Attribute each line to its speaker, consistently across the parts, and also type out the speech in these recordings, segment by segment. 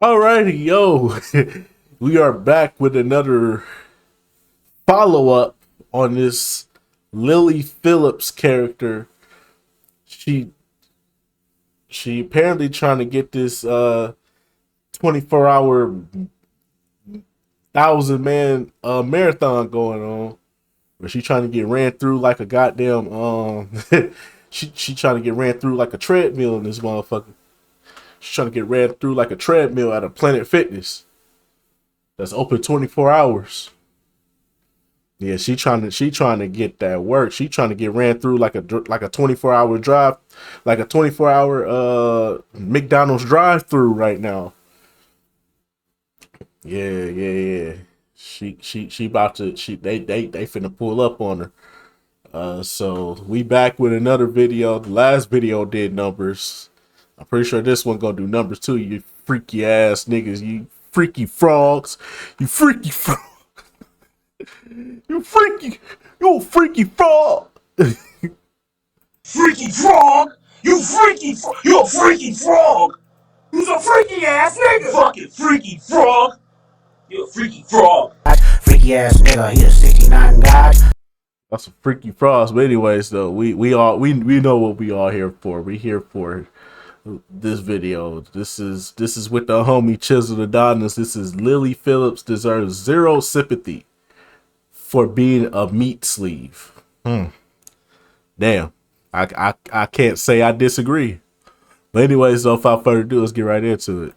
Speaker 1: Alrighty, yo, we are back with another follow up on this Lily Phillips character. She she apparently trying to get this 24-hour 1,000 man marathon going on, where she trying to get ran through like a goddamn she trying to get ran through like a treadmill in this motherfucker. She's trying to get ran through like a treadmill at a Planet Fitness that's open 24 hours. Yeah, she trying to get that work. She trying to get ran through like a 24-hour drive, like a 24-hour McDonald's drive-through right now. Yeah. She about to they finna pull up on her. So we back with another video. The last video did numbers. I'm pretty sure this one gonna do numbers too. You freaky ass niggas. You freaky frogs. You freaky frog. You freaky. You a freaky frog.
Speaker 2: Freaky frog! You freaky frog! You a freaky frog! You's a freaky ass nigga! Fucking freaky frog! You a freaky frog!
Speaker 3: Freaky ass nigga, he a 69 god.
Speaker 1: That's some freaky frogs. But anyways, though, we know what we all here for. We here for this video. This is with the homie Chisel Adonis. This is Lily Phillips deserves zero sympathy for being a meat sleeve. Damn. I can't say I disagree. But anyways, though, without further ado, let's get right into it.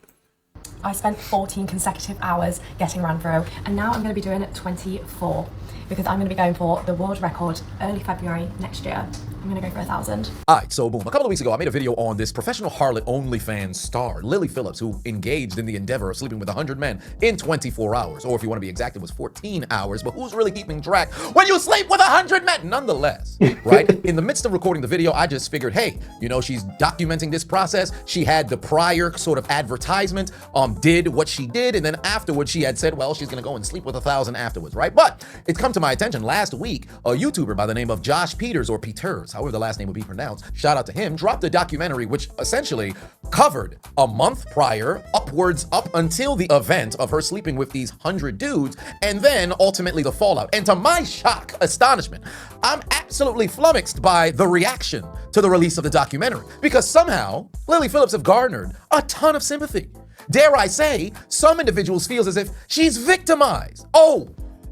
Speaker 4: I spent 14 consecutive hours getting ran through, and now I'm going to be doing 24 because I'm going to be going for the world record early February next year. I'm going to go for 1,000.
Speaker 5: All right, so boom. A couple of weeks ago, I made a video on this professional harlot OnlyFans star, Lily Phillips, who engaged in the endeavor of sleeping with 100 men in 24 hours. Or if you want to be exact, it was 14 hours. But who's really keeping track when you sleep with 100 men? Nonetheless, right? In the midst of recording the video, I just figured, hey, you know, she's documenting this process. She had the prior sort of advertisement, did what she did. And then afterwards, she had said, well, she's going to go and sleep with 1,000 afterwards, right? But it's come to my attention last week, a YouTuber by the name of Josh Peters, or Peters, however the last name would be pronounced, shout out to him, dropped a documentary which essentially covered a month prior, upwards up until the event of her sleeping with these 100 dudes, and then ultimately the fallout. And to my shock, astonishment, I'm absolutely flummoxed by the reaction to the release of the documentary, because somehow Lily Phillips have garnered a ton of sympathy. Dare I say, some individuals feel as if she's victimized. Oh,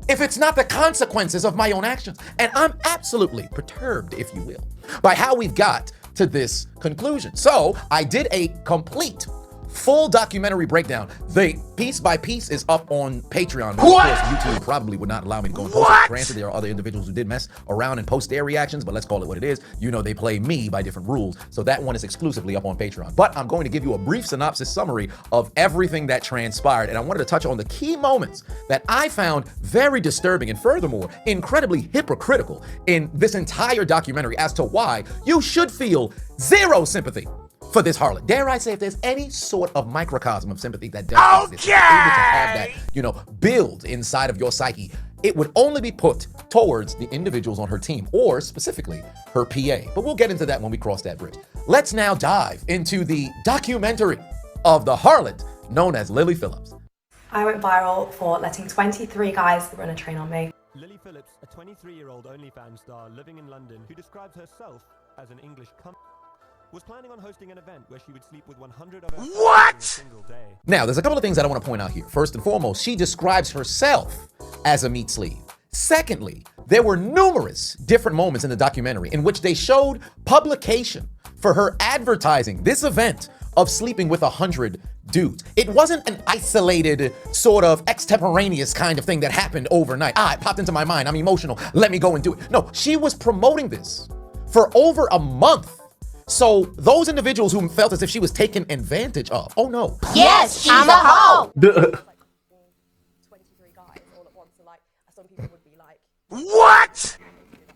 Speaker 5: if it's not the consequences of my own actions. And I'm absolutely perturbed, if you will, by how we've got to this conclusion. So I did a complete full documentary breakdown. The piece by piece is up on Patreon. But of course, YouTube probably would not allow me to go and post it. Granted, there are other individuals who did mess around and post their reactions, but let's call it what it is. You know, they play me by different rules. So that one is exclusively up on Patreon. But I'm going to give you a brief synopsis summary of everything that transpired. And I wanted to touch on the key moments that I found very disturbing and furthermore, incredibly hypocritical in this entire documentary as to why you should feel zero sympathy for this harlot. Dare I say, if there's any sort of microcosm of sympathy that does exist, able to have that, you know, build inside of your psyche, it would only be put towards the individuals on her team, or specifically her PA. But we'll get into that when we cross that bridge. Let's now dive into the documentary of the harlot known as Lily Phillips.
Speaker 4: I went viral for letting 23 guys run a train on me.
Speaker 6: Lily Phillips, a 23-year-old OnlyFans star living in London who describes herself as an English was planning on hosting an event where she would sleep with 100 of her in a single day.
Speaker 5: Now, there's a couple of things that I want to point out here. First and foremost, she describes herself as a meat sleeve. Secondly, there were numerous different moments in the documentary in which they showed publication for her advertising this event of sleeping with 100 dudes. It wasn't an isolated sort of extemporaneous kind of thing that happened overnight. It popped into my mind. I'm emotional. Let me go and do it. No, she was promoting this for over a month. So those individuals who felt as if she was taken advantage of, oh no.
Speaker 7: Yes, she's a hoe.
Speaker 4: 23 guys all at once, and like some people would be like,
Speaker 2: What?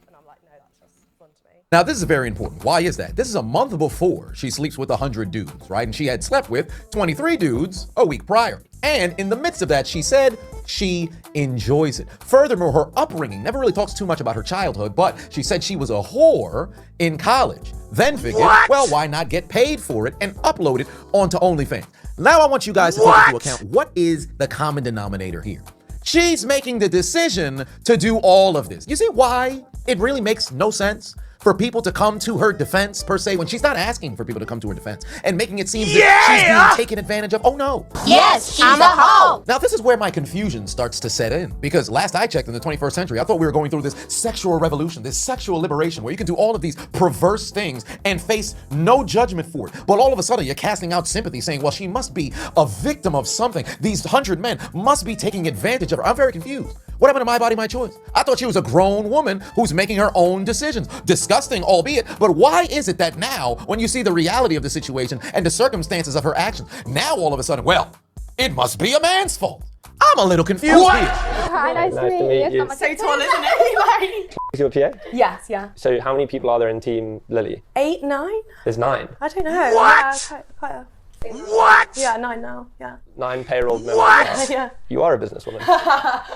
Speaker 4: and I'm like, no, that's just fun to me.
Speaker 5: Now, this is very important. Why is that? This is a month before she sleeps with 100 dudes, right? And she had slept with 23 dudes a week prior. And in the midst of that, she said she enjoys it. Furthermore, her upbringing never really talks too much about her childhood, but she said she was a whore in college. Then figured, well, why not get paid for it and upload it onto OnlyFans? Now I want you guys to take into account what is the common denominator here. She's making the decision to do all of this. You see why it really makes no sense for people to come to her defense, per se, when she's not asking for people to come to her defense and making it seem that she's being taken advantage of? Oh no.
Speaker 7: Yes, she's a hoe.
Speaker 5: Now, this is where my confusion starts to set in, because last I checked in the 21st century, I thought we were going through this sexual revolution, this sexual liberation, where you can do all of these perverse things and face no judgment for it. But all of a sudden, you're casting out sympathy, saying, well, she must be a victim of something. These 100 men must be taking advantage of her. I'm very confused. What happened to my body, my choice? I thought she was a grown woman who's making her own decisions. Disgusting, albeit, but why is it that now, when you see the reality of the situation and the circumstances of her actions, now all of a sudden, well, it must be a man's fault? I'm a little confused here.
Speaker 8: Hi, nice to meet you.
Speaker 4: So tall, isn't it?
Speaker 8: Is your PA?
Speaker 4: Yes, yeah.
Speaker 8: So how many people are there in Team Lily?
Speaker 4: 8, 9?
Speaker 8: There's 9.
Speaker 4: I don't know.
Speaker 2: What?
Speaker 4: Yeah, quite a...
Speaker 2: What?
Speaker 4: Yeah, 9 now, yeah.
Speaker 8: 9 payroll members.
Speaker 2: What?
Speaker 4: Yeah.
Speaker 8: You are a businesswoman.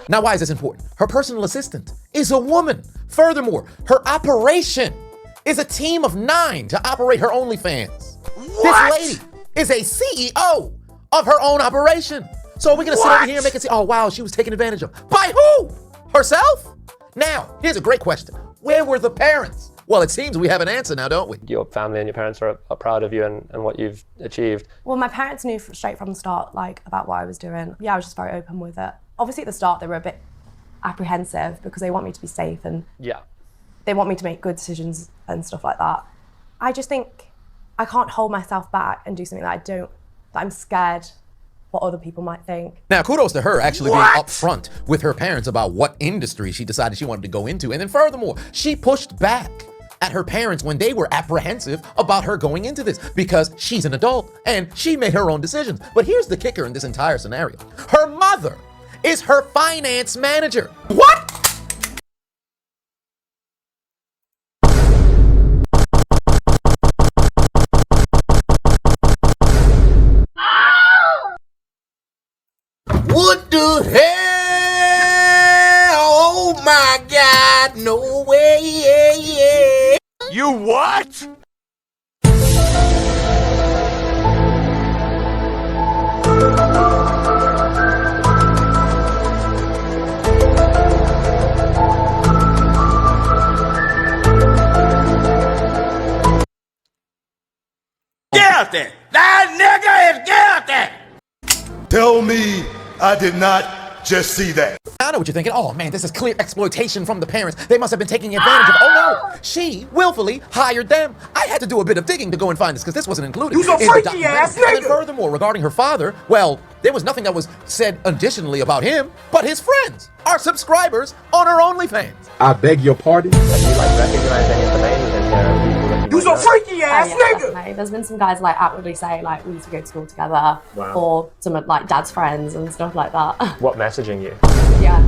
Speaker 5: Now, why is this important? Her personal assistant is a woman. Furthermore, her operation is a team of 9 to operate her OnlyFans. This lady is a CEO of her own operation. So we're gonna sit over here and make it say, oh wow, she was taken advantage of. By who? Herself? Now, here's a great question. Where were the parents? Well, it seems we have an answer now, don't we?
Speaker 8: Your family and your parents are proud of you and what you've achieved.
Speaker 4: Well, my parents knew straight from the start, like, about what I was doing. Yeah, I was just very open with it. Obviously, at the start, they were a bit apprehensive because they want me to be safe and they want me to make good decisions and stuff like that. I just think I can't hold myself back and do something that I'm scared what other people might think.
Speaker 5: Now, kudos to her actually being upfront with her parents about what industry she decided she wanted to go into. And then furthermore, she pushed back at her parents when they were apprehensive about her going into this because she's an adult and she made her own decisions. But here's the kicker in this entire scenario. Her mother is her finance manager. What? What the hell? Oh my God, no way.
Speaker 2: You what? Guilty! That nigga is guilty!
Speaker 9: Tell me I did not just see that.
Speaker 5: I know what you're thinking. Oh man, this is clear exploitation from the parents. They must have been taking advantage of. Oh no, she willfully hired them. I had to do a bit of digging to go and find this because this wasn't included.
Speaker 2: You a freaky ass nigga.
Speaker 5: And then furthermore, regarding her father, well, there was nothing that was said additionally about him, but his friends are subscribers on her OnlyFans.
Speaker 9: I beg your pardon?
Speaker 8: Have you recognized any of the names in here of people that
Speaker 2: You a freaky ass nigga.
Speaker 4: Definitely. There's been some guys like outwardly say like we used to go to school together, or some of like dad's friends and stuff like that.
Speaker 8: What messaging you?
Speaker 4: Yeah.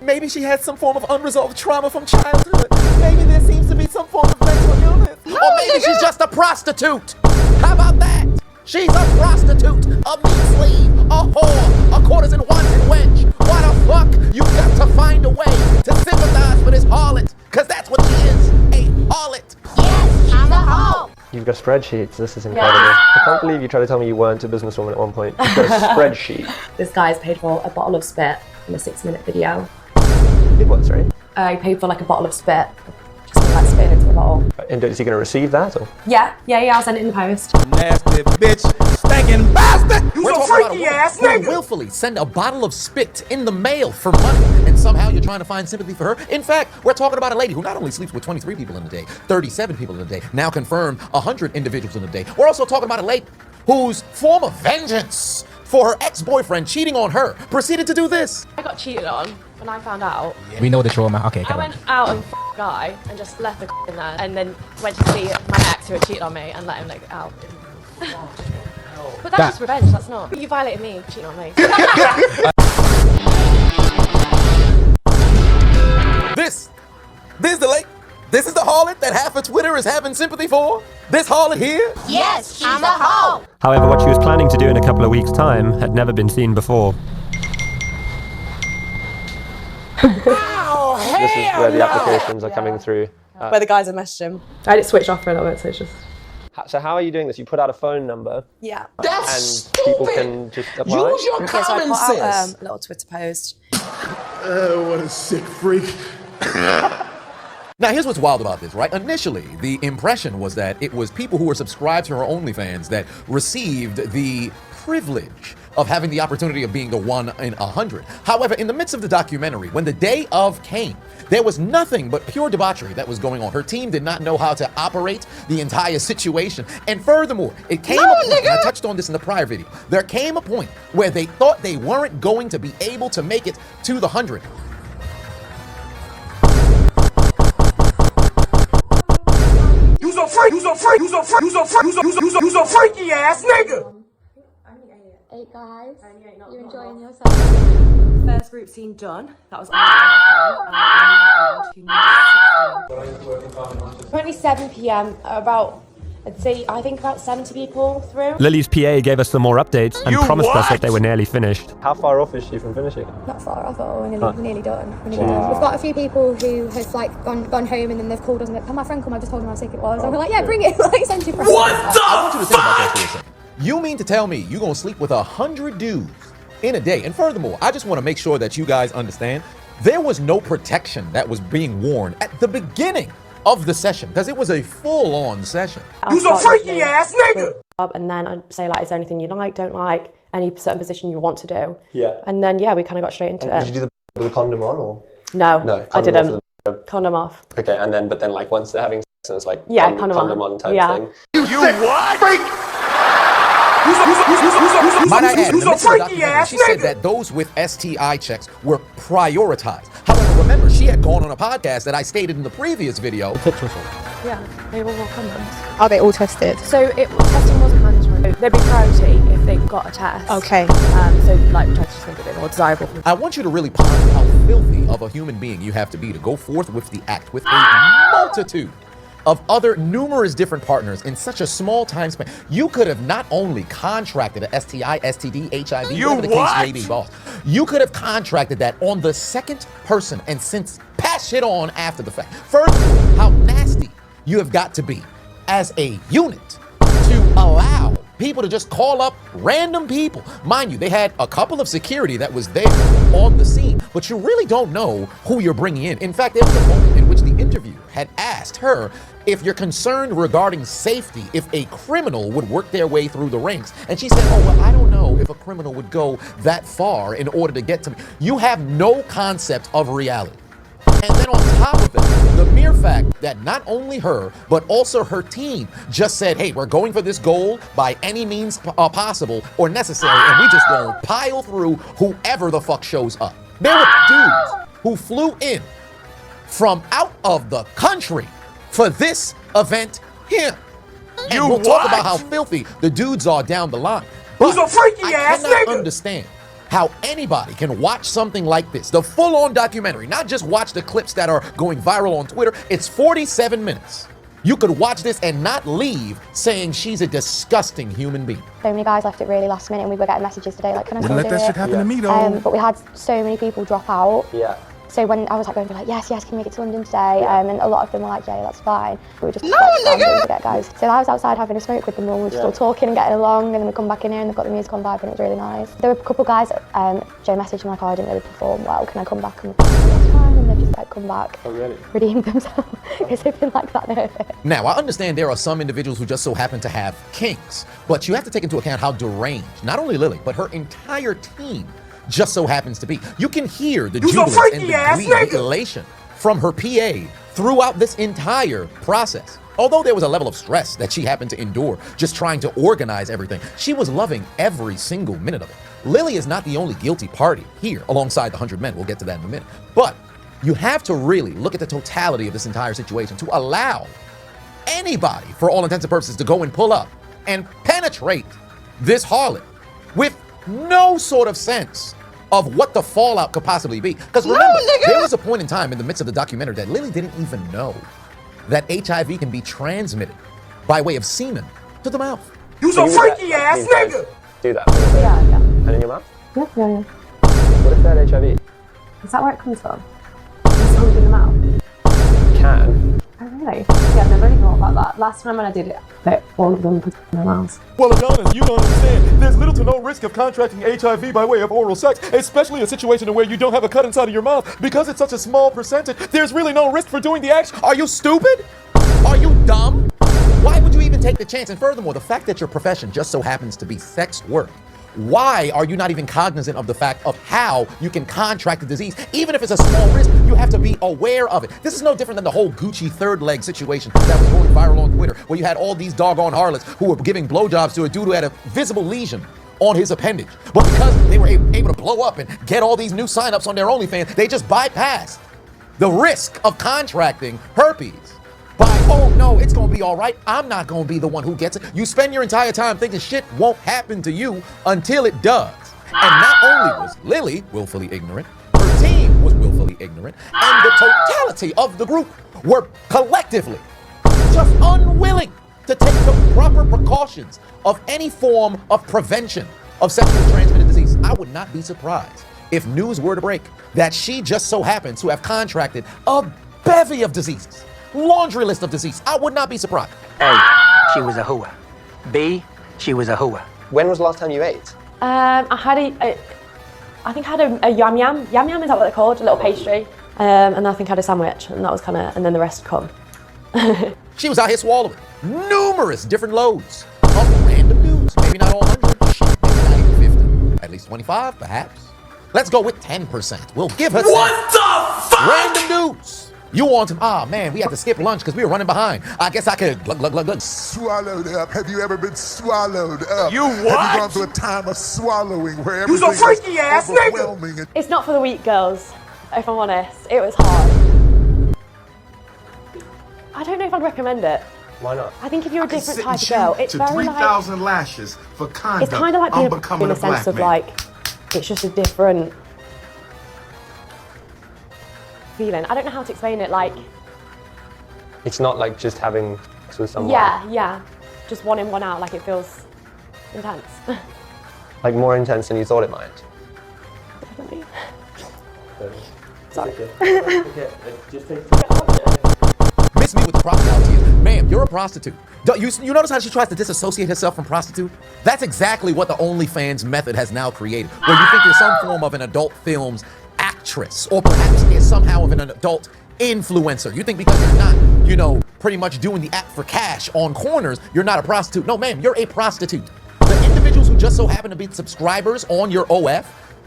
Speaker 5: Maybe she had some form of unresolved trauma from childhood. Maybe there seems to be some form of mental illness. Or maybe she's just a prostitute. How about that? She's a prostitute, a meat slave, a whore, a courtesan wanton wench. Why the fuck? You've got to find a way to sympathize with this harlot. Cause that's what she is, a harlot.
Speaker 7: Yes, she's a hoe.
Speaker 8: You've got spreadsheets. This is incredible. I can't believe you tried to tell me you weren't a businesswoman at one point. You've got a spreadsheet.
Speaker 4: This guy's paid for a bottle of spit in a 6-minute video.
Speaker 8: Did what, sorry?
Speaker 4: He paid for like a bottle of spit, just to like spit into the bottle.
Speaker 8: And is he going to receive that? Or?
Speaker 4: Yeah, I'll send it in the post.
Speaker 2: Nasty bitch, stinking bastard! You a freaky ass
Speaker 5: who
Speaker 2: nigga!
Speaker 5: willfully send a bottle of spit in the mail for money, and somehow you're trying to find sympathy for her. In fact, we're talking about a lady who not only sleeps with 23 people in a day, 37 people in a day, now confirmed 100 individuals in a day. We're also talking about a lady whose form of vengeance for her ex-boyfriend cheating on her proceeded to do this.
Speaker 10: I got cheated on when I found out.
Speaker 11: We know the trauma. Okay,
Speaker 10: I went out and f***ed a guy and just left the in there and then went to see my ex who had cheated on me and let him like out. But that's just revenge, that's not. You violated me, cheating on me.
Speaker 5: This is the harlot that half of Twitter is having sympathy for? This harlot here?
Speaker 7: Yes, she's a hoe.
Speaker 6: However, what she was planning to do in a couple of weeks' time had never been seen before.
Speaker 8: This is where the applications are coming through.
Speaker 4: Where the guys are messaging him. I had it switched off for a little bit, so it's just...
Speaker 8: So how are you doing this? You put out a phone number.
Speaker 4: Yeah.
Speaker 11: That's
Speaker 8: and people can just apply.
Speaker 11: Use your
Speaker 4: So I
Speaker 11: common
Speaker 4: put out
Speaker 11: sense.
Speaker 4: a little Twitter post.
Speaker 9: What a sick freak.
Speaker 5: Now, here's what's wild about this, right? Initially, the impression was that it was people who were subscribed to her OnlyFans that received the privilege of having the opportunity of being the 1 in 100. However, in the midst of the documentary, when the day of came, there was nothing but pure debauchery that was going on. Her team did not know how to operate the entire situation. And furthermore, it came a point, and I touched on this in the prior video, there came a point where they thought they weren't going to be able to make it to the 100.
Speaker 2: You's a freak, you's a freak, you's a freak, you's a freak, you's a freaky ass nigga.
Speaker 12: Hey guys, you enjoying yourself?
Speaker 4: First group scene done. That was 27 p.m. About, I think about 70 people through.
Speaker 13: Lily's PA gave us some more updates and promised us that they were nearly finished.
Speaker 8: How far off is she from finishing?
Speaker 12: Not far off at all. We're nearly done. We've got a few people who have like gone home and then they've called us and my friend called me. I just told them how sick it was. And we're like, yeah, bring it. Like, send your friend.
Speaker 5: What the I want you to think about that for a second. You mean to tell me you're gonna sleep with 100 dudes in a day? And furthermore, I just want to make sure that you guys understand there was no protection that was being worn at the beginning of the session, because it was a full-on session.
Speaker 2: You's a freaky ass nigga.
Speaker 4: And then I'd say, like, is there anything you like, don't like, any certain position you want to do?
Speaker 8: Yeah.
Speaker 4: And then, yeah, we kind of got straight into it.
Speaker 8: Did you do the condom on or?
Speaker 4: No, I didn't. Condom off.
Speaker 8: Okay, but then like once they're having sex, it's like
Speaker 4: yeah,
Speaker 8: condom on type thing.
Speaker 9: You what? Freak!
Speaker 5: Might I add, in the midst of the documentary, she said that those with STI checks were prioritized. However, remember, she had gone on a podcast that I stated in the previous video.
Speaker 4: Yeah, they were all condoms.
Speaker 12: Are they all tested?
Speaker 4: So testing wasn't mandatory. There'd be priority if they got a test.
Speaker 12: Okay.
Speaker 4: So like we tried to just make it a bit more desirable.
Speaker 5: I want you to really ponder how filthy of a human being you have to be to go forth with the act with a multitude of other numerous different partners in such a small time span. You could have not only contracted a STI, STD, HIV, whatever the case may be, boss. You could have contracted that on the second person and since passed it on after the fact. Furthermore, how nasty you have got to be as a unit to allow people to just call up random people. Mind you, they had a couple of security that was there on the scene, but you really don't know who you're bringing in. In fact, there was a moment in which the interviewer had asked her if you're concerned regarding safety, if a criminal would work their way through the ranks. And she said, oh, well, I don't know if a criminal would go that far in order to get to me. You have no concept of reality. And then on top of it, the mere fact that not only her, but also her team just said, hey, we're going for this goal by any means possible or necessary, and we just gonna pile through whoever the fuck shows up. There were dudes who flew in from out of the country for this event here. And we'll talk about how filthy the dudes are down the line. But I cannot understand how anybody can watch something like this, the full-on documentary, not just watch the clips that are going viral on Twitter. It's 47 minutes. You could watch this and not leave saying she's a disgusting human being.
Speaker 12: So many guys left it really last minute and we were getting messages today like, can I come
Speaker 9: Wouldn't let that shit happen to me though.
Speaker 12: But we had so many people drop out.
Speaker 8: Yeah.
Speaker 12: So when I was like going to like, yes, can you make it to London today? And a lot of them were like, yeah, that's fine. We were just to get guys. So I was outside having a smoke with them and we were just all talking and getting along, and then we come back in here and they've got the music on vibe and it was really nice. There were a couple of guys, Joe messaged me like, oh, I didn't really perform well, can I come back? And we're like, that's fine, and they've just like come back, redeemed themselves because they've been like that nervous.
Speaker 5: Now, I understand there are some individuals who just so happen to have kinks, but you have to take into account how deranged, not only Lily, but her entire team just so happens to be. You can hear the jubilance and the glee, the elation from her PA throughout this entire process. Although there was a level of stress that she happened to endure just trying to organize everything, she was loving every single minute of it. Lily is not the only guilty party here alongside the 100 men. We'll get to that in a minute. But you have to really look at the totality of this entire situation to allow anybody, for all intents and purposes, to go and pull up and penetrate this harlot with no sort of sense of what the fallout could possibly be. Because remember, there was a point in time in the midst of the documentary that Lily didn't even know that HIV can be transmitted by way of semen to the mouth.
Speaker 2: You's a freaky ass nigga!
Speaker 8: Do that.
Speaker 4: Yeah.
Speaker 8: And in your mouth?
Speaker 4: Yeah.
Speaker 8: What if they had HIV?
Speaker 4: Is that where it comes from? It's in the mouth.
Speaker 8: Can.
Speaker 4: Oh, really? Yeah, I've never really thought about that. Last time when I did it, I put all of them in my mouth.
Speaker 5: Well, Adonis, you don't understand. There's little to no risk of contracting HIV by way of oral sex, especially a situation where you don't have a cut inside of your mouth. Because it's such a small percentage, there's really no risk for doing the action. Are you stupid? Are you dumb? Why would you even take the chance? And furthermore, the fact that your profession just so happens to be sex work, why are you not even cognizant of the fact of how you can contract the disease? Even if it's a small risk, you have to be aware of it. This is no different than the whole Gucci third leg situation that was going viral on Twitter, where you had all these doggone harlots who were giving blowjobs to a dude who had a visible lesion on his appendage. But because they were able to blow up and get all these new signups on their OnlyFans, they just bypassed the risk of contracting herpes. By, oh no, it's gonna be all right. I'm not gonna be the one who gets it. You spend your entire time thinking shit won't happen to you until it does. And not only was Lily willfully ignorant, her team was willfully ignorant, and the totality of the group were collectively just unwilling to take the proper precautions of any form of prevention of sexually transmitted disease. I would not be surprised if news were to break that she just so happens to have contracted a bevy of diseases. Laundry list of disease. I would not be surprised.
Speaker 3: A, she was a hooer. B, she was a hooer.
Speaker 8: When was the last time you ate?
Speaker 4: I think I had a yam yam. Yam yam, is that what they're called? A little pastry. And I think I had a sandwich, and that was kind of, and then the rest come.
Speaker 5: She was out here swallowing numerous different loads of random news. Maybe not all 100, shit, maybe not even 50. At least 25, perhaps. Let's go with 10%. We'll give her
Speaker 2: What the fuck?
Speaker 5: random news. You want to, man, we had to skip lunch because we were running behind. I guess I could glug, glug, glug, glug.
Speaker 9: Swallowed up. Have you ever been swallowed up?
Speaker 2: You what?
Speaker 9: Have you gone through a time of swallowing where
Speaker 2: You's
Speaker 9: everything
Speaker 2: a freaky
Speaker 9: is
Speaker 2: ass nigga.
Speaker 9: overwhelming and
Speaker 4: It's not for the weak girls, if I'm honest. It was hard. I don't know if I'd recommend it.
Speaker 8: Why not?
Speaker 4: I think if you're a different type of girl, it's very
Speaker 9: 3,000 lashes for conduct.
Speaker 4: it's kind of like being
Speaker 9: unbecoming
Speaker 4: in a
Speaker 9: a black
Speaker 4: sense of
Speaker 9: man.
Speaker 4: like, it's just a different feeling. I don't know how to explain it. Like,
Speaker 8: It's not like just having sex with someone.
Speaker 4: yeah, just one in, one out. Like, it feels intense.
Speaker 8: Like more intense than you thought it might.
Speaker 4: Definitely.
Speaker 8: Sorry.
Speaker 5: Miss me with the crocodile tears. Ma'am, you're a prostitute. You notice how she tries to disassociate herself from prostitute? That's exactly what the OnlyFans method has now created, where you think you're some form of an adult films actress, or perhaps is somehow of an adult influencer. You think because you're not, pretty much doing the act for cash on corners, you're not a prostitute. No, ma'am, you're a prostitute. The individuals who just so happen to be subscribers on your OF,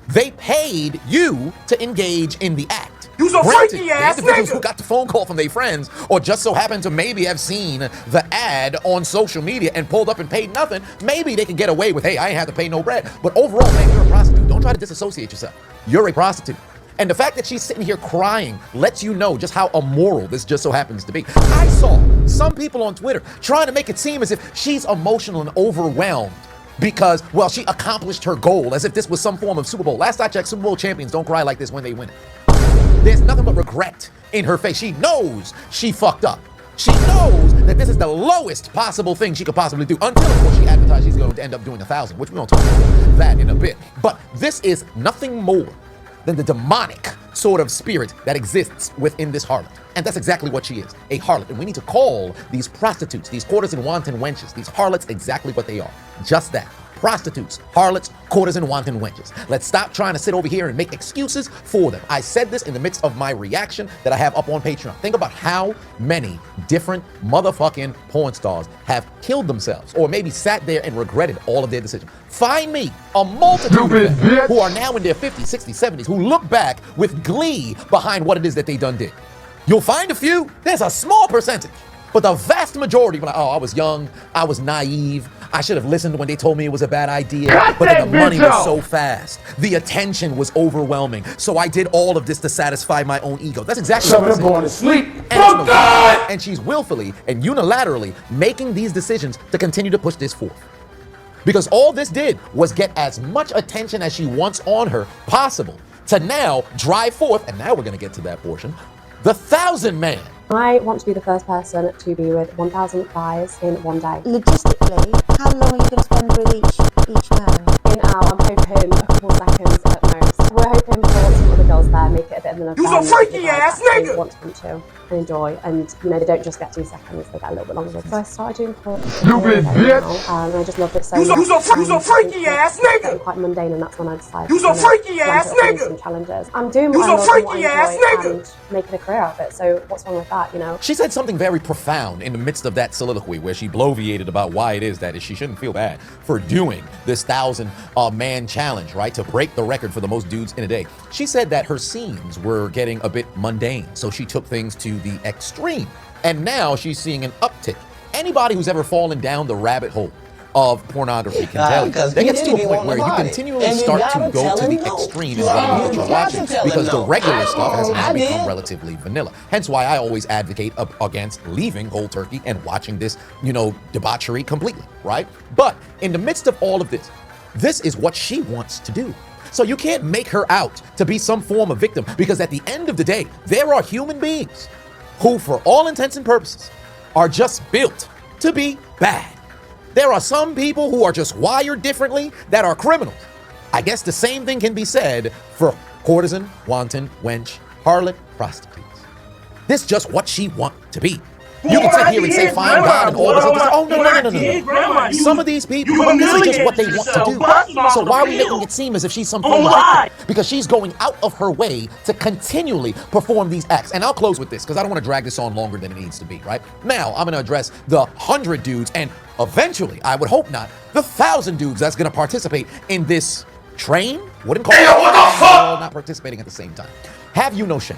Speaker 5: they paid you to engage in the act.
Speaker 2: You's a
Speaker 5: Granted,
Speaker 2: freaky
Speaker 5: the
Speaker 2: ass
Speaker 5: individuals
Speaker 2: nigga.
Speaker 5: who got the phone call from their friends, or just so happen to maybe have seen the ad on social media and pulled up and paid nothing, maybe they can get away with, hey, I ain't have to pay no bread. But overall, man, you're a prostitute. Don't try to disassociate yourself. You're a prostitute. And the fact that she's sitting here crying lets you know just how immoral this just so happens to be. I saw some people on Twitter trying to make it seem as if she's emotional and overwhelmed because, well, she accomplished her goal, as if this was some form of Super Bowl. Last I checked, Super Bowl champions don't cry like this when they win it. There's nothing but regret in her face. She knows she fucked up. She knows that this is the lowest possible thing she could possibly do, until, of course, she advertised she's going to end up doing 1,000, which we're going to talk about that in a bit. But this is nothing more than the demonic sort of spirit that exists within this harlot. And that's exactly what she is, a harlot. And we need to call these prostitutes, these courtesan wanton wenches, these harlots exactly what they are. Just that. Prostitutes, harlots, courtesan wanton wenches. Let's stop trying to sit over here and make excuses for them. I said this in the midst of my reaction that I have up on Patreon. Think about how many different motherfucking porn stars have killed themselves, or maybe sat there and regretted all of their decisions. Find me a multitude of them who are now in their 50s, 60s, 70s, who look back with glee behind what it is that they done did. You'll find a few. There's a small percentage. But the vast majority were like, oh, I was young, I was naive, I should have listened when they told me it was a bad idea, but then the money was so fast, the attention was overwhelming, so I did all of this to satisfy my own ego. That's exactly what I'm going to sleep. And she's willfully and unilaterally making these decisions to continue to push this forth. Because all this did was get as much attention as she wants on her possible to now drive forth, and now we're going to get to that portion, the 1,000 man.
Speaker 4: I want to be the first person to be with 1,000 guys in one day.
Speaker 11: Logistically, how long are you going to spend with each man?
Speaker 4: In out, I'm hoping a couple seconds at most. We're hoping for some other girls there, make it a bit of an event.
Speaker 2: You's a freaky ass nigga!
Speaker 4: Want to come to. and enjoy, and you know, they don't just get 2 seconds, they get a little bit longer. So I started doing pork,
Speaker 9: Stupid bitch!
Speaker 4: and I just loved it so much.
Speaker 2: You's a freaky ass nigga!
Speaker 4: Getting quite mundane, and that's when I decided
Speaker 2: You's a freaky ass nigga!
Speaker 4: some challenges. I'm doing what
Speaker 2: You's
Speaker 4: I
Speaker 2: a
Speaker 4: love and what
Speaker 2: freaky
Speaker 4: I
Speaker 2: ass
Speaker 4: enjoy,
Speaker 2: nigga!
Speaker 4: and making a career out of it. So what's wrong with that, you know?
Speaker 5: She said something very profound in the midst of that soliloquy where she bloviated about why it is that she shouldn't feel bad for doing this 1,000-man challenge, right? To break the record for the most dudes in a day. She said that her scenes were getting a bit mundane, so she took things to the extreme. And now she's seeing an uptick. Anybody who's ever fallen down the rabbit hole of pornography can tell you. That gets to a point where you continually start to go to the extreme in what you're watching because the regular stuff has now become relatively vanilla. Hence why I always advocate against leaving cold turkey and watching this, you know, debauchery completely, right? But in the midst of all of this, this is what she wants to do. So you can't make her out to be some form of victim because at the end of the day, there are human beings who, for all intents and purposes, are just built to be bad. There are some people who are just wired differently that are criminals. I guess the same thing can be said for courtesan, wanton, wench, harlot, prostitutes. This is just what she wants to be. You can sit here and say, find God and all this other stuff. Oh, no. Some of these people, this is just what they want to do. So why are we making it seem as if she's some form of victim? Because she's going out of her way to continually perform these acts. And I'll close with this, because I don't want to drag this on longer than it needs to be, right? Now, I'm going to address the 100 dudes, and eventually, I would hope not, the 1,000 dudes that's going to participate in this train. Wouldn't call it all not participating at the same time. Have you no shame?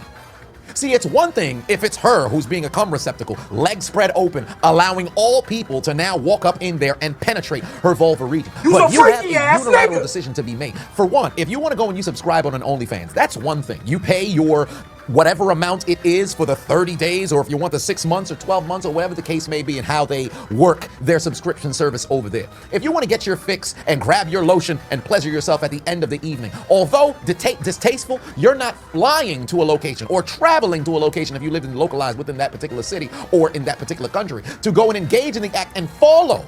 Speaker 5: See, it's one thing if it's her who's being a cum receptacle, legs spread open, allowing all people to now walk up in there and penetrate her vulva region. But you have a unilateral decision to be made. For one, if you want to go and you subscribe on an OnlyFans, that's one thing. You pay your whatever amount it is for the 30 days, or if you want the 6 months or 12 months or whatever the case may be, and how they work their subscription service over there. If you want to get your fix and grab your lotion and pleasure yourself at the end of the evening, although distasteful, you're not flying to a location or traveling to a location if you live in localized within that particular city or in that particular country to go and engage in the act and follow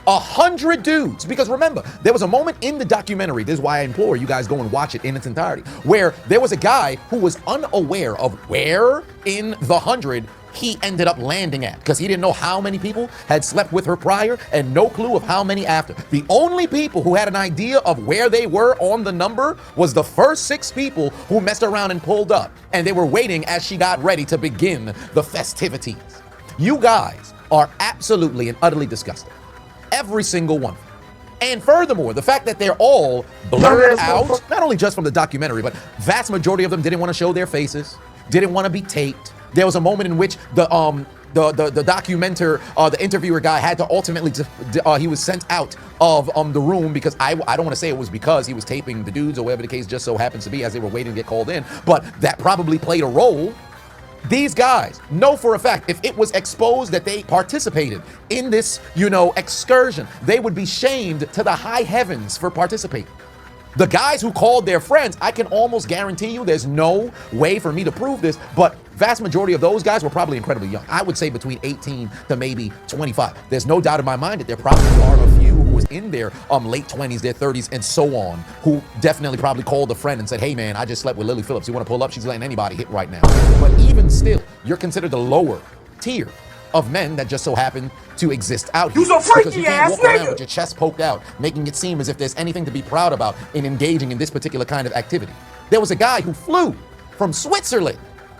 Speaker 5: 100 dudes. Because remember, there was a moment in the documentary, this is why I implore you guys go and watch it in its entirety, where there was a guy who was unaware of where in the 100 he ended up landing at, because he didn't know how many people had slept with her prior and no clue of how many after. The only people who had an idea of where they were on the number was the first 6 people who messed around and pulled up, and they were waiting as she got ready to begin the festivities. You guys are absolutely and utterly disgusting. Every single one. And furthermore, the fact that they're all blurred out, not only just from the documentary, but vast majority of them didn't want to show their faces, didn't want to be taped. There was a moment in which the documenter, the interviewer guy had to ultimately, he was sent out of the room because I don't want to say it was because he was taping the dudes or whatever the case just so happens to be as they were waiting to get called in, but that probably played a role. These guys know for a fact if it was exposed that they participated in this, excursion, they would be shamed to the high heavens for participating. The guys who called their friends, I can almost guarantee you there's no way for me to prove this, but vast majority of those guys were probably incredibly young. I would say between 18 to maybe 25. There's no doubt in my mind that there probably are a few who was in their late 20s, their 30s, and so on, who definitely probably called a friend and said, hey man, I just slept with Lily Phillips. You want to pull up? She's letting anybody hit right now. But even still, you're considered the lower tier of men that just so happen to exist out here. Because you can't walk around with your chest poked out, making it seem as if there's anything to be proud about in engaging in this particular kind of activity. There was a guy who flew from Switzerland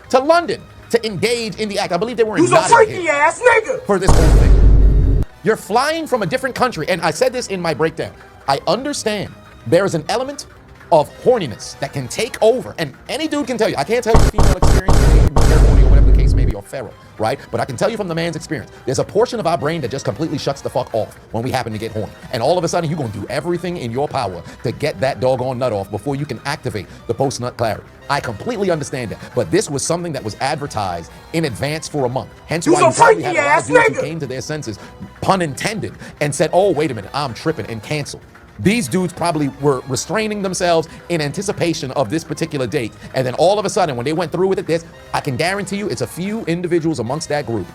Speaker 5: to London to engage in the act. I believe they were in Notting Hill for this whole thing. You're flying from a different country, and I said this in my breakdown. I understand there is an element of horniness that can take over, and any dude can tell you. I can't tell you the female experience, they're horny or whatever the case may be, or feral, right? But I can tell you from the man's experience, there's a portion of our brain that just completely shuts the fuck off when we happen to get horny. And all of a sudden, you're gonna do everything in your power to get that doggone nut off before you can activate the post-nut clarity. I completely understand that, but this was something that was advertised in advance for a month. Hence why you probably had a lot of dudes who came to their senses, pun intended, and said, oh, wait a minute, I'm tripping, and canceled. These dudes probably were restraining themselves in anticipation of this particular date. And then all of a sudden, when they went through with it, I can guarantee you it's a few individuals amongst that group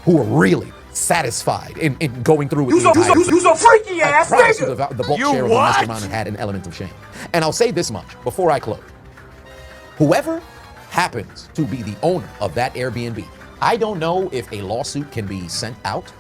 Speaker 5: who are really satisfied in going through with the entire thing.
Speaker 2: You's a freaky ass
Speaker 5: nigga. The bulk share of them messed around and had an element of shame. And I'll say this much before I close. Whoever happens to be the owner of that Airbnb, I don't know if a lawsuit can be sent out,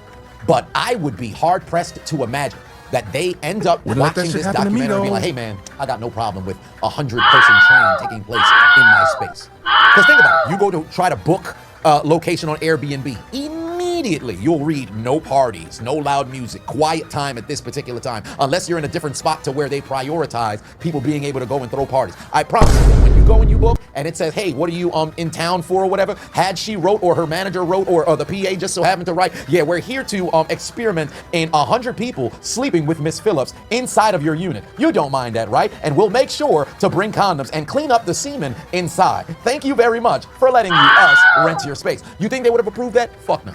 Speaker 5: but I would be hard pressed to imagine that they end up watching this documentary and be like, hey man, I got no problem with 100-person train taking place in my space. Because think about it, you go to try to book a location on Airbnb, immediately you'll read no parties, no loud music, quiet time at this particular time, unless you're in a different spot to where they prioritize people being able to go and throw parties. I promise you, when you go and you book and it says, hey, what are you in town for or whatever, had she wrote or her manager wrote or the PA just so happened to write, yeah, we're here to experiment in 100 people sleeping with Miss Phillips inside of your unit. You don't mind that, right? And we'll make sure to bring condoms and clean up the semen inside. Thank you very much for letting us rent your space. You think they would have approved that? Fuck no.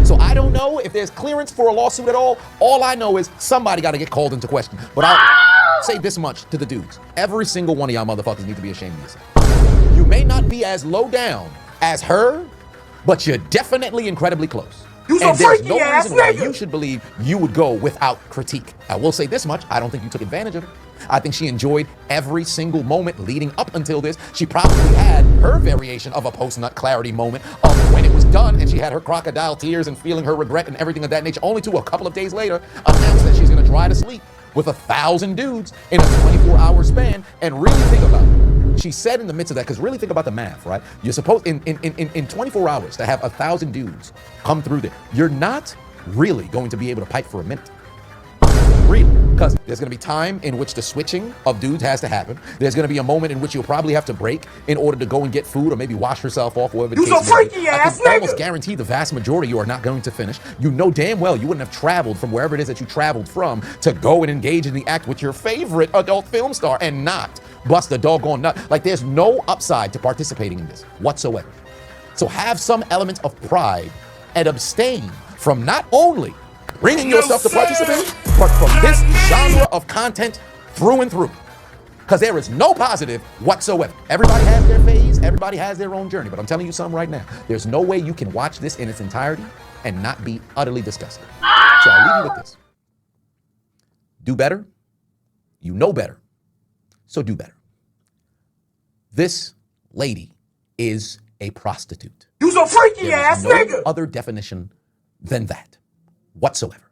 Speaker 5: So I don't know if there's clearance for a lawsuit at all. All I know is somebody got to get called into question. But I'll say this much to the dudes. Every single one of y'all motherfuckers need to be ashamed of yourself. You may not be as low down as her, but you're definitely incredibly close. And there's no reason why you should believe you would go without critique. I will say this much. I don't think you took advantage of it. I think she enjoyed every single moment leading up until this. She probably had her variation of a post-nut clarity moment of when it was done and she had her crocodile tears and feeling her regret and everything of that nature, only to a couple of days later announce that she's going to try to sleep with 1,000 dudes in a 24-hour span. And really think about it. She said in the midst of that, because really think about the math, right? You're supposed in 24 hours to have 1,000 dudes come through there. You're not really going to be able to pipe for a minute. Really, because there's going to be time in which the switching of dudes has to happen. There's going to be a moment in which you'll probably have to break in order to go and get food or maybe wash yourself off, whatever the case may be.
Speaker 2: Freaky ass
Speaker 5: I can almost guarantee the vast majority you are not going to finish. You know damn well you wouldn't have traveled from wherever it is that you traveled from to go and engage in the act with your favorite adult film star and not bust a doggone nut. Like, there's no upside to participating in this whatsoever. So have some element of pride and abstain from not only bringing yourself to participate, but from this genre of content through and through. Because there is no positive whatsoever. Everybody has their phase, everybody has their own journey. But I'm telling you something right now. There's no way you can watch this in its entirety and not be utterly disgusted. So I'll leave you with this. Do better. You know better. So do better. This lady is a prostitute.
Speaker 2: You's a freaky ass
Speaker 5: nigga.
Speaker 2: No
Speaker 5: other definition than that whatsoever.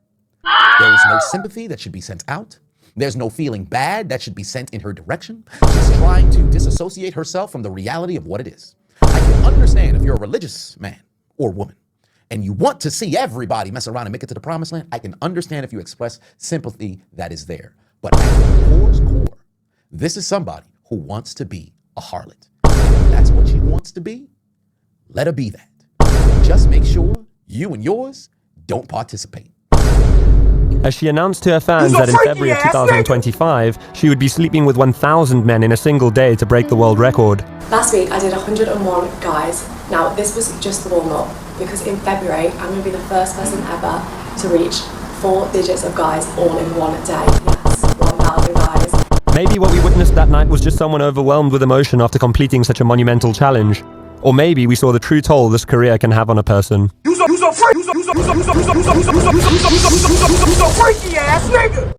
Speaker 5: There is no sympathy that should be sent out. There's no feeling bad that should be sent in her direction. She's trying to disassociate herself from the reality of what it is. I can understand if you're a religious man or woman and you want to see everybody mess around and make it to the promised land. I can understand if you express sympathy that is there. But at the core's core, this is somebody who wants to be a harlot. And if that's what she wants to be, let her be that. Just make sure you and yours don't participate.
Speaker 13: As she announced to her fans that in February of 2025, she would be sleeping with 1,000 men in a single day to break the world record.
Speaker 4: Last week I did 101 guys. Now this was just the warm-up, because in February I'm going to be the first person ever to reach 4 digits of guys all in one day. Yes, 1,000 guys.
Speaker 13: Maybe what we witnessed that night was just someone overwhelmed with emotion after completing such a monumental challenge. Or maybe we saw the true toll this career can have on a person.
Speaker 2: You's a freaky ass nigga.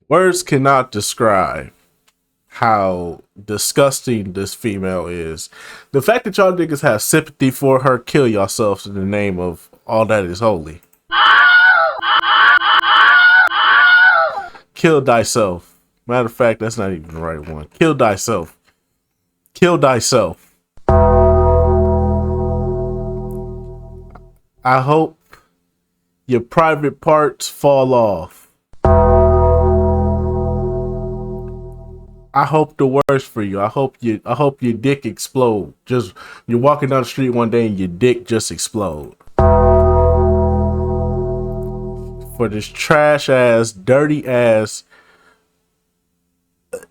Speaker 1: Words cannot describe how disgusting this female is. The fact that y'all niggas have sympathy for her, kill yourselves in the name of all that is holy. Kill thyself. Matter of fact, that's not even the right one. Kill thyself. Kill thyself. I hope your private parts fall off. I hope the worst for you. I hope your dick explode. Just you're walking down the street one day and your dick just explode. For this trash ass, dirty ass.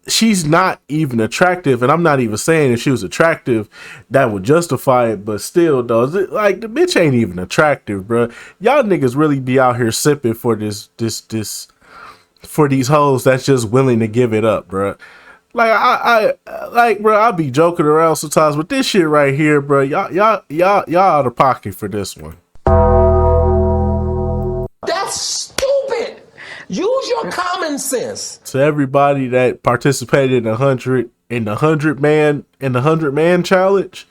Speaker 1: She's not even attractive, and I'm not even saying if she was attractive that would justify it, but still though, like, the bitch ain't even attractive, bro. Y'all niggas really be out here sipping for this for these hoes that's just willing to give it up, bro. Like like, bro, I be joking around sometimes, but this shit right here, bro, y'all out of pocket for this one.
Speaker 14: That's stupid. Use your common sense.
Speaker 1: To everybody that participated in 100, in the 100 man challenge.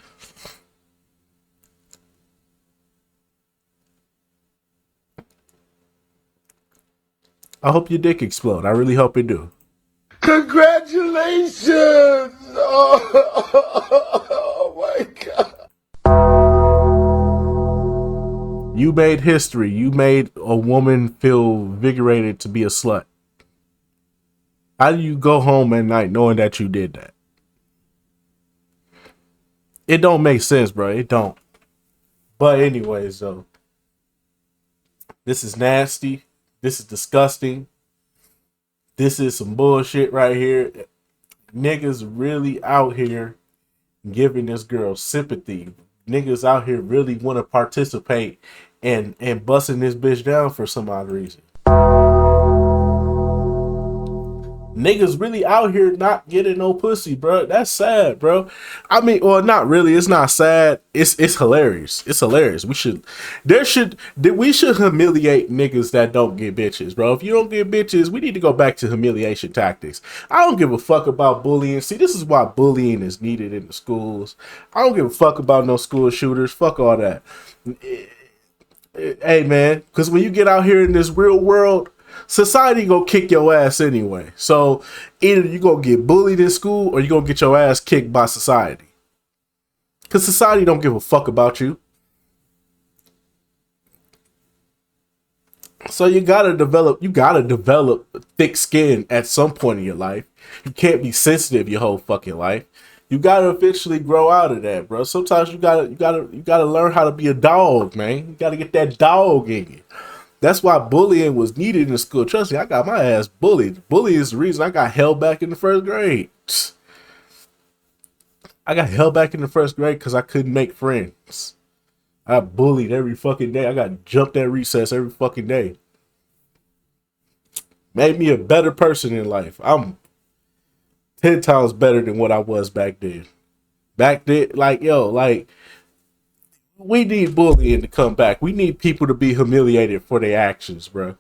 Speaker 1: I hope your dick explode. I really hope it do.
Speaker 9: Congratulations! Oh my God.
Speaker 1: You made history. You made a woman feel invigorated to be a slut. How do you go home at night knowing that you did that? It don't make sense, bro. It don't. But anyways, though, this is nasty. This is disgusting. This is some bullshit right here. Niggas really out here giving this girl sympathy. Niggas out here really want to participate and busting this bitch down for some odd reason. Niggas really out here not getting no pussy, bro. That's sad, bro. I mean, well, not really. It's not sad. It's hilarious. It's hilarious. We should humiliate niggas that don't get bitches, bro. If you don't get bitches, we need to go back to humiliation tactics. I don't give a fuck about bullying. See, this is why bullying is needed in the schools. I don't give a fuck about no school shooters. Fuck all that. Hey, man, because when you get out here in this real world, society gonna kick your ass anyway. So either you gonna get bullied in school or you gonna get your ass kicked by society. Because society don't give a fuck about you. So you gotta develop thick skin at some point in your life. You can't be sensitive your whole fucking life. You gotta eventually grow out of that, bro. Sometimes you gotta learn how to be a dog, man. You gotta get that dog in you. That's why bullying was needed in school. Trust me, I got my ass bullied. Bullying is the reason I got held back in the first grade. I got held back in the first grade because I couldn't make friends. I got bullied every fucking day. I got jumped at recess every fucking day. Made me a better person in life. I'm 10 times better than what I was back then. Back then, we need bullying to come back. We need people to be humiliated for their actions, bro.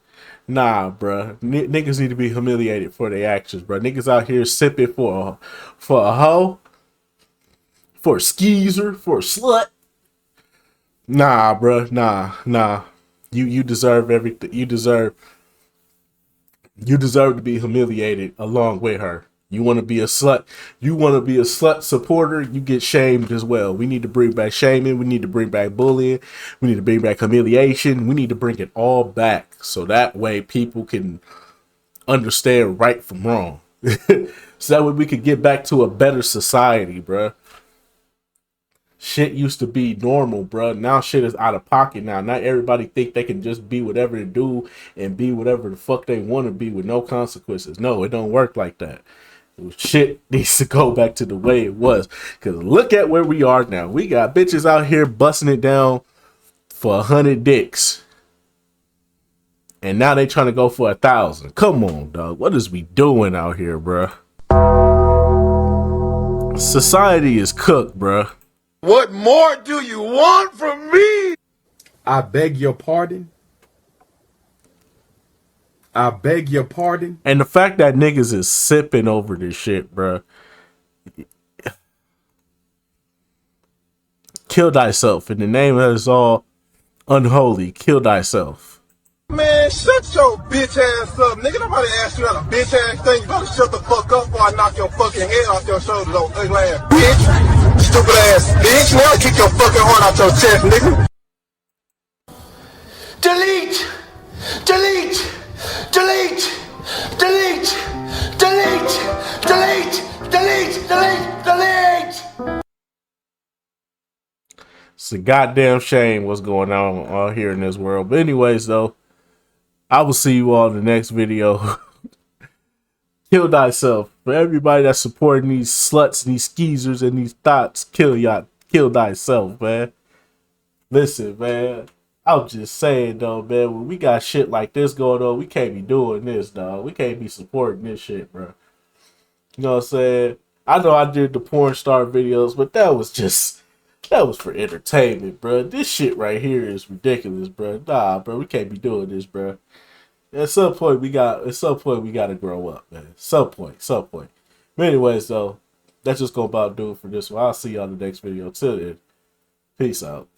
Speaker 1: Nah, bro. Niggas need to be humiliated for their actions, bro. Niggas out here sipping for a hoe, for a skeezer, for a slut. Nah, bro. Nah. You deserve everything. You deserve to be humiliated along with her. You want to be a slut. You want to be a slut supporter. You get shamed as well. We need to bring back shaming. We need to bring back bullying. We need to bring back humiliation. We need to bring it all back so that way people can understand right from wrong. So that way we could get back to a better society, bruh. Shit used to be normal, bruh. Now shit is out of pocket now. Not everybody think they can just be whatever they do and be whatever the fuck they want to be with no consequences. No, it don't work like that. Shit needs to go back to the way it was. Because look at where we are now. We got bitches out here busting it down for 100 dicks. And now they trying to go for 1,000. Come on, dog. What is we doing out here, bruh? Society is cooked, bruh.
Speaker 9: What more do you want from me?
Speaker 14: I beg your pardon. I beg your pardon.
Speaker 1: And the fact that niggas is sipping over this shit, bruh. Kill thyself. In the name of us all unholy, kill thyself.
Speaker 9: Man, shut your bitch ass up, nigga. Nobody asked you that a bitch ass thing. You better shut the fuck up before I knock your fucking head off your shoulders, old ugly ass bitch. Stupid ass bitch. Now kick your fucking heart out your chest, nigga.
Speaker 2: Delete! Delete! Delete! Delete! Delete! Delete! Delete! Delete! Delete!
Speaker 1: It's a goddamn shame what's going on out here in this world. But anyways, though, I will see you all in the next video. Kill thyself. For everybody that's supporting these sluts, these skeezers, and these thoughts, kill thyself, man. Listen, man. I'm just saying, though, man, when we got shit like this going on, we can't be doing this, dog. We can't be supporting this shit, bro. You know what I'm saying? I know I did the porn star videos, but that was for entertainment, bro. This shit right here is ridiculous, bro. Nah, bro, we can't be doing this, bro. At some point we gotta grow up, man. Some point. But anyways, though, that's just gonna about do it for this one. I'll see y'all in the next video. Till then, peace out.